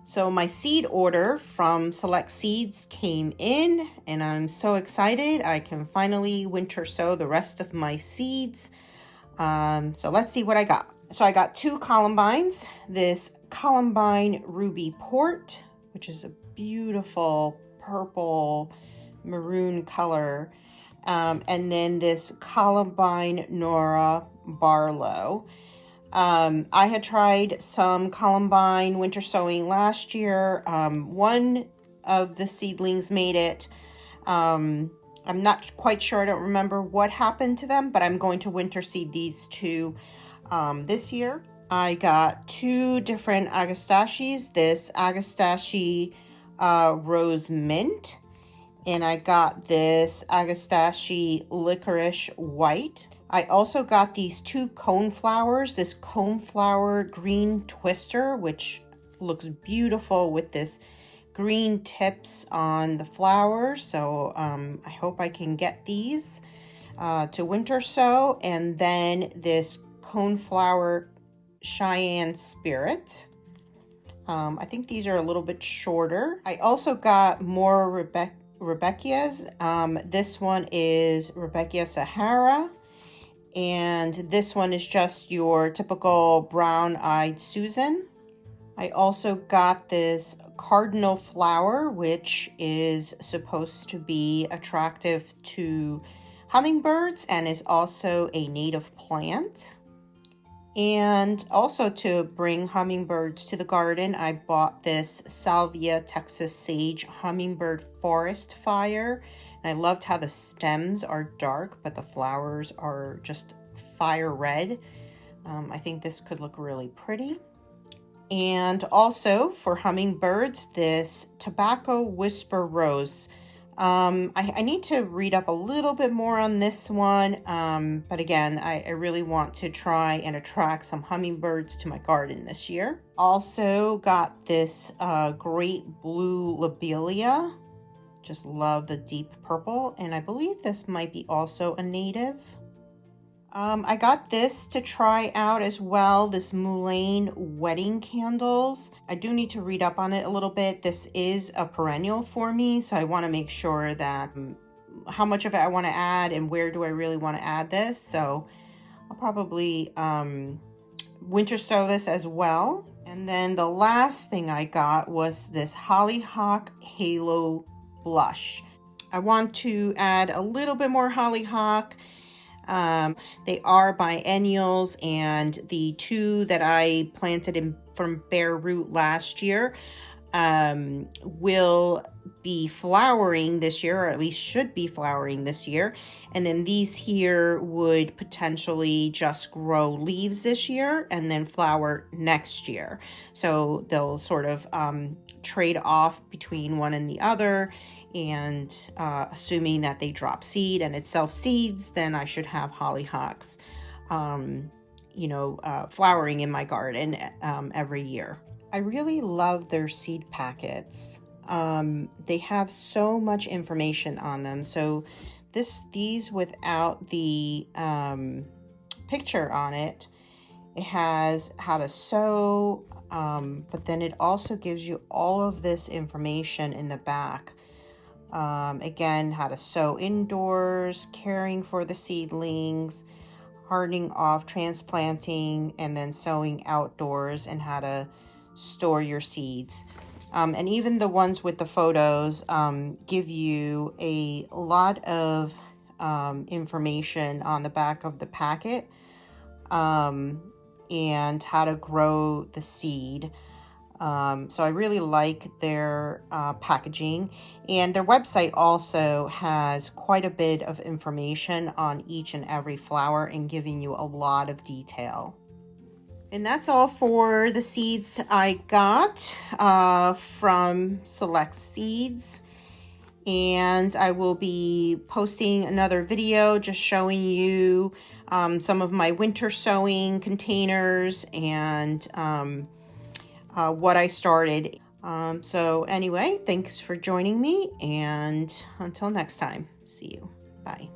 So my seed order from Select Seeds came in, and I'm so excited. I can finally winter sow the rest of my seeds. So let's see what I got. So I got 2 Columbines. This Columbine Ruby Port, which is a beautiful purple maroon color. And then this Columbine Nora Barlow. I had tried some Columbine winter sowing last year. One of the seedlings made it. I'm not quite sure. I don't remember what happened to them, but I'm going to winter seed these 2 this year. I got 2 different agastaches. This agastache rose mint, and I got this agastache licorice white. I also got these 2 coneflowers, this coneflower green twister, which looks beautiful with this green tips on the flowers. So I hope I can get these to winter sow. And then this coneflower Cheyenne Spirit. I think these are a little bit shorter. I also got more Rebecca's. This one is Rebecca Sahara. And this one is just your typical brown-eyed Susan. I also got this cardinal flower, which is supposed to be attractive to hummingbirds and is also a native plant. And also to bring hummingbirds to the garden, I bought this Salvia Texas Sage Hummingbird Forest Fire. And I loved how the stems are dark, but the flowers are just fire red. I think this could look really pretty. And also for hummingbirds, this Tobacco Whisper Rose. I need to read up a little bit more on this one, but again, I really want to try and attract some hummingbirds to my garden this year. Also got this great blue Lobelia. Just love the deep purple, and I believe this might be also a native. I got this to try out as well, this Mulane wedding candles. I do need to read up on it a little bit. This is a perennial for me, so I want to make sure that how much of it I want to add and where do I really want to add this. So I'll probably winter sow this as well. And then the last thing I got was this Hollyhock Halo Blush. I want to add a little bit more hollyhock. They are biennials, and the 2 that I planted from bare root last year will be flowering this year, or at least should be flowering this year. And then these here would potentially just grow leaves this year and then flower next year. So they'll sort of trade off between one and the other. And assuming that they drop seed and it self-seeds, then I should have hollyhocks, flowering in my garden every year. I really love their seed packets. They have so much information on them. So these without the picture on it, it has how to sow, but then it also gives you all of this information in the back. Again, how to sow indoors, caring for the seedlings, hardening off, transplanting, and then sowing outdoors, and how to store your seeds. And even the ones with the photos give you a lot of information on the back of the packet and how to grow the seed. So I really like their packaging, and their website also has quite a bit of information on each and every flower and giving you a lot of detail. And that's all for the seeds I got from Select Seeds. And I will be posting another video just showing you some of my winter sowing containers and what I started. So anyway, thanks for joining me, and until next time, see you. Bye.